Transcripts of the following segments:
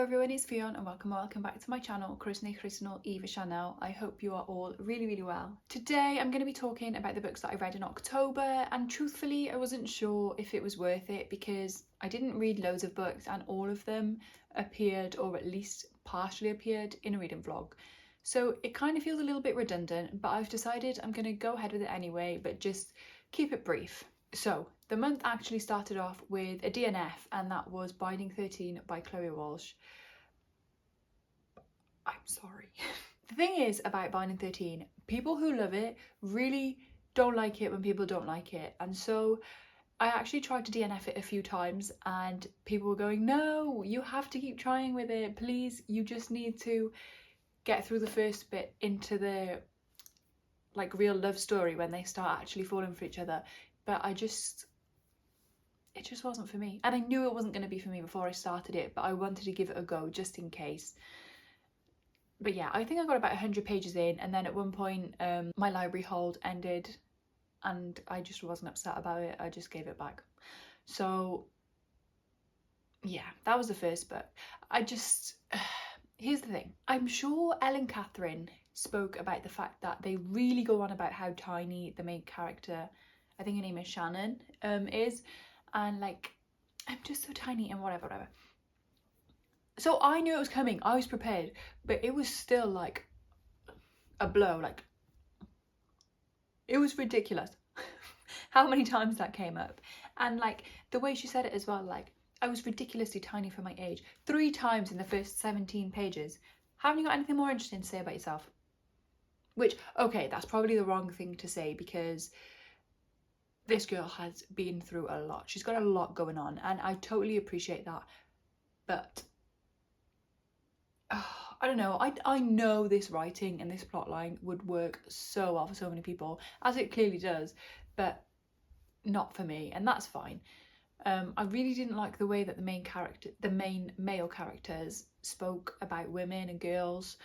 Hello everyone, it's Fionn and welcome back to my channel, Krishna Eva Chanel. I hope you are all really well. Today I'm going to be talking about the books that I read in October, and truthfully I wasn't sure if it was worth it because I didn't read loads of books and all of them appeared, or at least partially appeared, in a reading vlog. So it kind of feels a little bit redundant, but I've decided I'm going to go ahead with it anyway, but just keep it brief. So the month actually started off with a DNF, and that was Binding 13 by Chloe Walsh. I'm sorry. The thing is about Binding 13, people who love it really don't like it when people don't like it, and so I actually tried to DNF it a few times and people were going, no, you have to keep trying with it, please, you just need to get through the first bit into the like real love story when they start actually falling for each other. But it just wasn't for me, and I knew it wasn't going to be for me before I started it, but I wanted to give it a go just in case. But yeah, I think I got about 100 pages in, and then at one point my library hold ended and I just wasn't upset about it. I just gave it back. So yeah, that was the first book. Here's the thing, I'm sure Ellen Catherine spoke about the fact that they really go on about how tiny the main character, I think her name is Shannon, is, and like, I'm just so tiny and whatever. So I knew it was coming, I was prepared, but it was still like a blow. Like, it was ridiculous how many times that came up, and like the way she said it as well, like, I was ridiculously tiny for my age, 3 times in the first 17 pages. Haven't you got anything more interesting to say about yourself? Which, okay, that's probably the wrong thing to say because this girl has been through a lot. She's got a lot going on, and I totally appreciate that. But I don't know, I know this writing and this plotline would work so well for so many people, as it clearly does, but not for me, and that's fine. I really didn't like the way that the main male characters spoke about women and girls.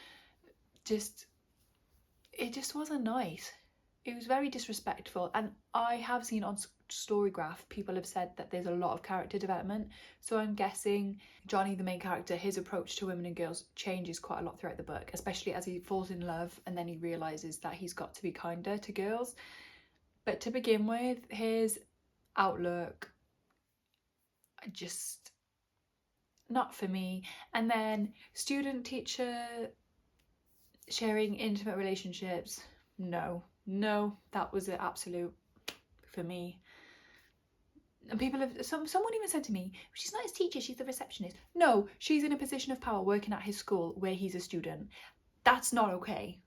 It just wasn't nice. It was very disrespectful, and I have seen on Storygraph people have said that there's a lot of character development, so I'm guessing Johnny, the main character, his approach to women and girls changes quite a lot throughout the book, especially as he falls in love and then he realises that he's got to be kinder to girls. But to begin with, his outlook, just not for me. And then student teacher sharing intimate relationships, no, that was an absolute for me. And people have, someone even said to me, she's not his teacher, she's the receptionist. No, she's in a position of power working at his school where he's a student. That's not okay.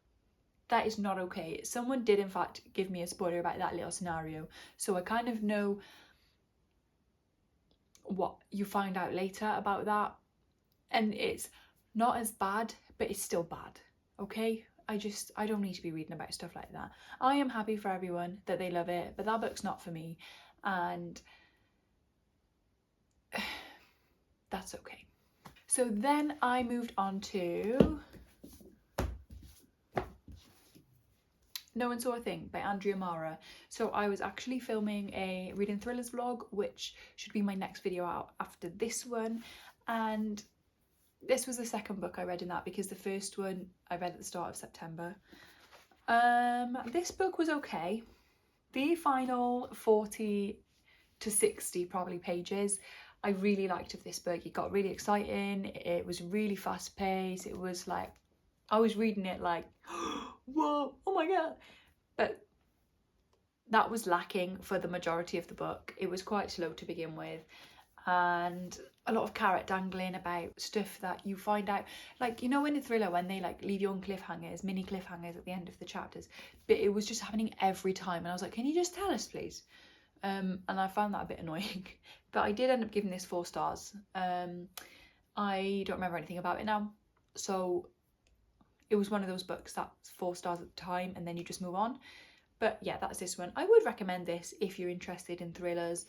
That is not okay. Someone did in fact give me a spoiler about that little scenario, so I kind of know what you find out later about that, and it's not as bad, but it's still bad, okay? I don't need to be reading about stuff like that. I am happy for everyone that they love it, but that book's not for me, and that's okay. So then I moved on to No One Saw a Thing by Andrea Mara. So I was actually filming a reading thrillers vlog, which should be my next video out after this one, and this was the second book I read in that because the first one I read at the start of September. This book was okay. The final 40 to 60 probably pages I really liked of this book. It got really exciting, it was really fast paced, it was like, I was reading it like, whoa, oh my god. But that was lacking for the majority of the book. It was quite slow to begin with, and a lot of carrot dangling about stuff that you find out, like, you know, in a thriller when they like leave you on cliffhangers, mini cliffhangers at the end of the chapters, but it was just happening every time, and I was like, can you just tell us please? And I found that a bit annoying. But I did end up giving this 4 stars. I don't remember anything about it now, so it was one of those books that's 4 stars at the time and then you just move on. But yeah, that's this one. I would recommend this if you're interested in thrillers,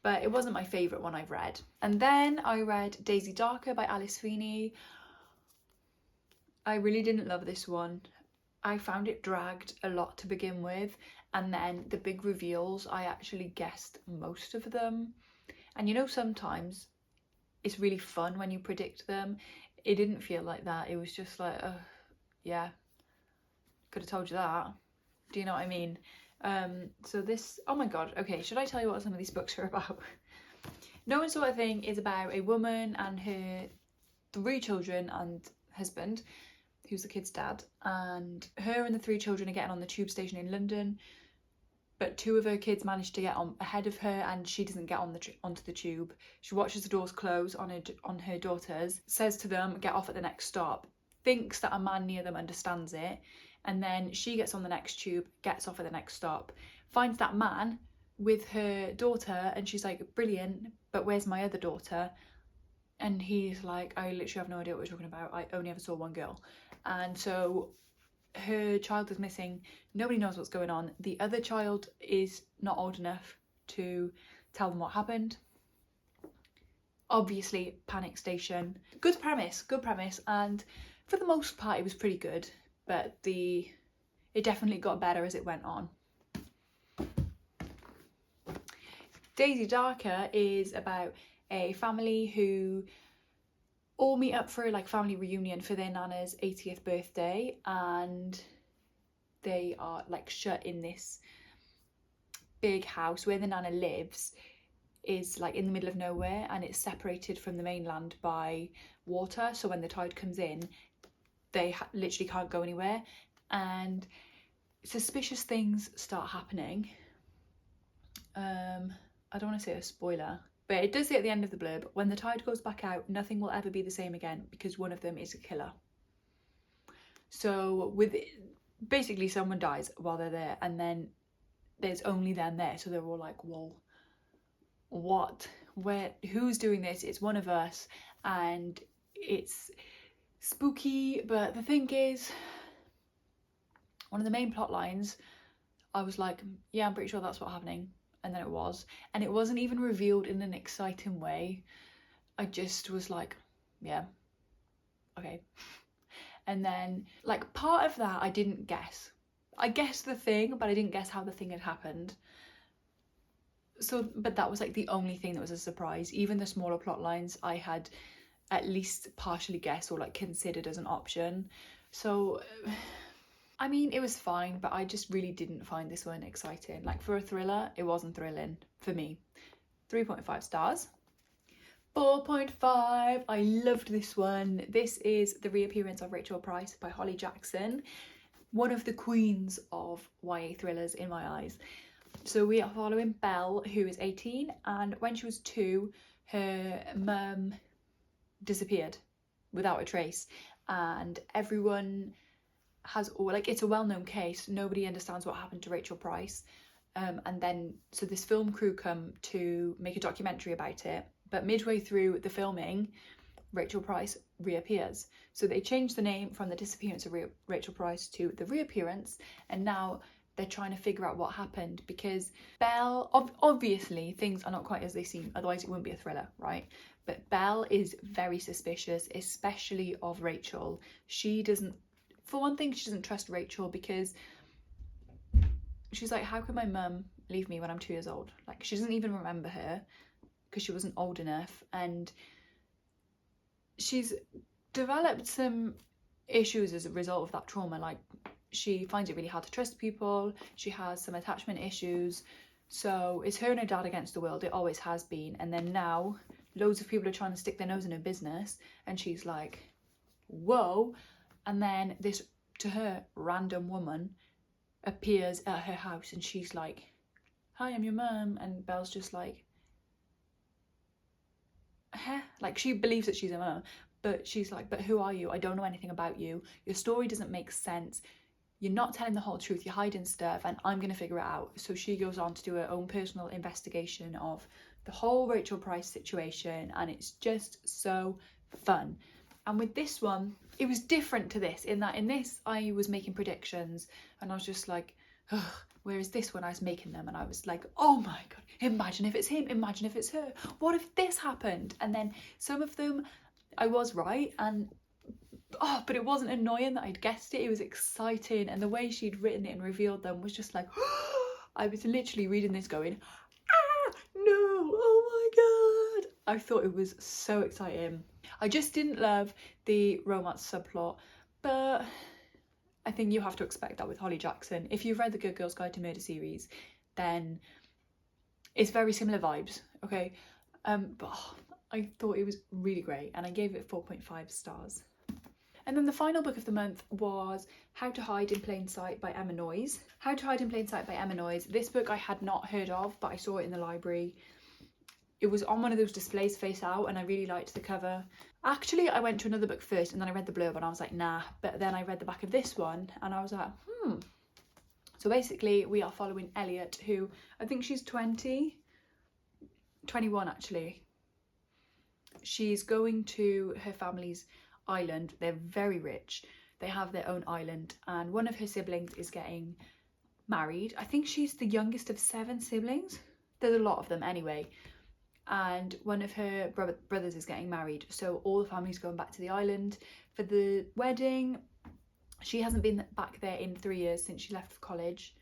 but it wasn't my favourite one I've read. And then I read Daisy Darker by Alice Feeney. I really didn't love this one. I found it dragged a lot to begin with, and then the big reveals, I actually guessed most of them. And you know, sometimes it's really fun when you predict them. It didn't feel like that. It was just like, yeah, could have told you that. Do you know what I mean? So this, oh my god, okay, should I tell you what some of these books are about? No One Saw a Thing is about a woman and her 3 children and husband, who's the kid's dad, and her and the 3 children are getting on the tube station in London, but 2 of her kids manage to get on ahead of her, and she doesn't get on onto the tube. She watches the doors close on her daughters, says to them, get off at the next stop, thinks that a man near them understands it, and then she gets on the next tube, gets off at the next stop, finds that man with her daughter, and she's like, brilliant, but where's my other daughter? And he's like, I literally have no idea what we're talking about. I only ever saw one girl. And so her child is missing. Nobody knows what's going on. The other child is not old enough to tell them what happened. Obviously, panic station. Good premise. And for the most part, it was pretty good. But it definitely got better as it went on. Daisy Darker is about a family who all meet up for a family reunion for their nana's 80th birthday, and they are shut in this big house where the nana lives is in the middle of nowhere, and it's separated from the mainland by water, so when the tide comes in they literally can't go anywhere, and suspicious things start happening. I don't want to say a spoiler, but it does say at the end of the blurb, when the tide goes back out, nothing will ever be the same again because one of them is a killer. So basically someone dies while they're there, and then there's only them there, so they're all like, well, what? Where? Who's doing this? It's one of us, and it's spooky. But the thing is, one of the main plot lines, I was like, yeah, I'm pretty sure that's what's happening. And then it was. And it wasn't even revealed in an exciting way. I just was like, yeah, okay. And then, part of that I didn't guess. I guessed the thing, but I didn't guess how the thing had happened. So, but that was the only thing that was a surprise. Even the smaller plot lines I had at least partially guessed or considered as an option. So I mean, it was fine, but I just really didn't find this one exciting. For a thriller, it wasn't thrilling for me. 3.5 stars. 4.5. I loved this one. This is The Reappearance of Rachel Price by Holly Jackson. One of the queens of YA thrillers in my eyes. So we are following Belle, who is 18, and when she was 2, her mum disappeared without a trace, and everyone has it's a well-known case. Nobody understands what happened to Rachel Price, and then so this film crew come to make a documentary about it, but midway through the filming Rachel Price reappears, so they changed the name from The Disappearance of Rachel Price to The Reappearance, and now they're trying to figure out what happened, because Belle, obviously things are not quite as they seem, otherwise it wouldn't be a thriller, right? But Belle is very suspicious, especially of Rachel. She doesn't, for one thing, she doesn't trust Rachel, because she's like, how could my mum leave me when I'm 2 years old? She doesn't even remember her because she wasn't old enough, and she's developed some issues as a result of that trauma. She finds it really hard to trust people, she has some attachment issues, so it's her and her dad against the world. It always has been, and then now loads of people are trying to stick their nose in her business, and she's like, whoa. And then this, to her, random woman appears at her house, and she's like, hi, I'm your mum. And Belle's just like, huh? She believes that she's a mum, but she's like, but who are you? I don't know anything about you. Your story doesn't make sense. You're not telling the whole truth. You're hiding stuff, and I'm going to figure it out. So she goes on to do her own personal investigation of the whole Rachel Price situation, and it's just so fun. And with this one, it was different to this, in that in this I was making predictions, and I was just like, ugh. Whereas this one I was making them, and I was like, oh my god, imagine if it's him, imagine if it's her, what if this happened? And then some of them I was right, and but it wasn't annoying that I'd guessed it. It was exciting, and the way she'd written it and revealed them was just like, I was literally reading this going, ah, no, oh my god. I thought it was so exciting. I just didn't love the romance subplot, but I think you have to expect that with Holly Jackson. If you've read the Good Girls Guide to Murder series, then it's very similar vibes, okay? But I thought it was really great, and I gave it 4.5 stars. And then the final book of the month was How to Hide in Plain Sight by Emma Noyes. How to Hide in Plain Sight by Emma Noyes. This book I had not heard of, but I saw it in the library. It was on one of those displays face out, and I really liked the cover. Actually, I went to another book first, and then I read the blurb and I was like, nah. But then I read the back of this one and I was like, So basically we are following Elliot, who I think she's 20, 21 actually. She's going to her family's island. They're very rich. They have their own island, and one of her siblings is getting married. I think she's the youngest of 7 siblings. There's a lot of them anyway. And one of her brothers is getting married. So all the family's going back to the island for the wedding. She hasn't been back there in 3 years since she left college.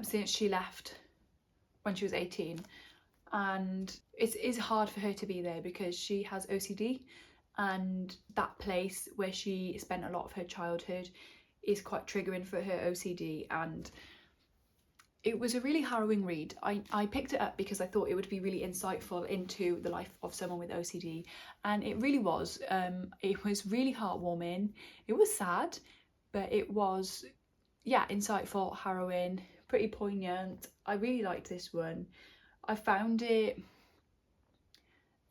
Since she left when she was 18. And it is hard for her to be there because she has OCD, and that place where she spent a lot of her childhood is quite triggering for her OCD. And it was a really harrowing read. I picked it up because I thought it would be really insightful into the life of someone with OCD, and it really was. It was really heartwarming. It was sad, but it was, yeah, insightful, harrowing, pretty poignant. I really liked this one. I found it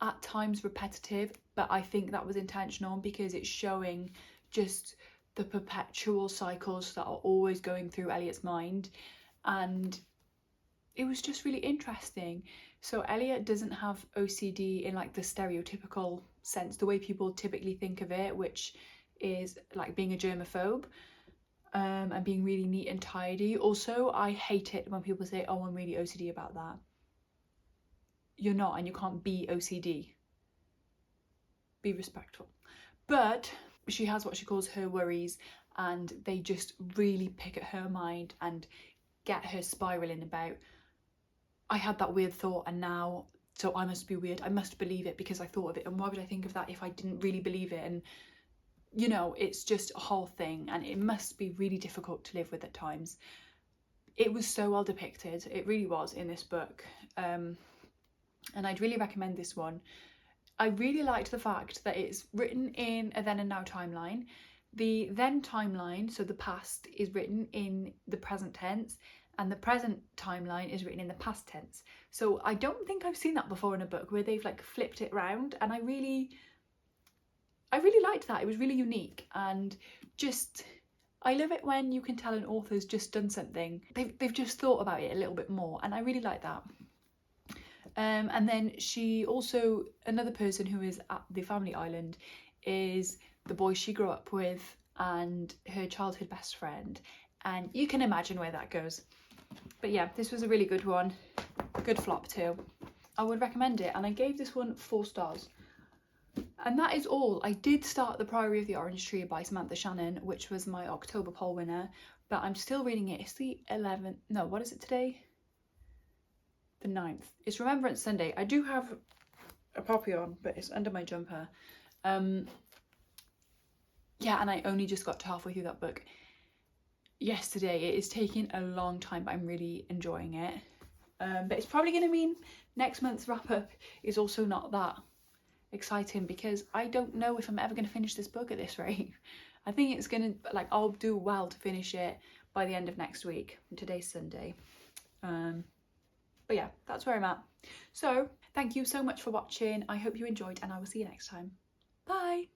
at times repetitive, but I think that was intentional because it's showing just the perpetual cycles that are always going through Elliot's mind, and it was just really interesting. So Elliot doesn't have OCD in like the stereotypical sense, the way people typically think of it, which is like being a germaphobe, and being really neat and tidy. Also, I hate it when people say, oh, I'm really OCD about that. You're not, and you can't be OCD. Be respectful. But she has what she calls her worries, and they just really pick at her mind and get her spiraling about, I had that weird thought and now, so I must be weird, I must believe it because I thought of it, and why would I think of that if I didn't really believe it? And you know, it's just a whole thing, and it must be really difficult to live with at times. It was so well depicted, it really was, in this book. And I'd really recommend this one. I really liked the fact that it's written in a then and now timeline. The then timeline, so the past, is written in the present tense, and the present timeline is written in the past tense. So I don't think I've seen that before in a book where they've like flipped it round, and I really liked that. It was really unique, and just, I love it when you can tell an author's just done something. They've just thought about it a little bit more, and I really like that. And then she also, another person who is at the family island is the boy she grew up with and her childhood best friend, and you can imagine where that goes. But yeah, this was a really good one. Good flop too. I would recommend it, and I gave this one 4 stars. And that is all. I did start The Priory of the Orange Tree by Samantha Shannon, which was my October poll winner, but I'm still reading it. It's the 11th, no, what is it today? The 9th. It's Remembrance Sunday. I do have a copy on, but it's under my jumper. Yeah, and I only just got to halfway through that book yesterday. It is taking a long time, but I'm really enjoying it. But it's probably going to mean next month's wrap up is also not that exciting, because I don't know if I'm ever going to finish this book at this rate. I think it's going to, like, I'll do well to finish it by the end of next week. Today's Sunday. But yeah, that's where I'm at. So thank you so much for watching. I hope you enjoyed, and I will see you next time. Bye.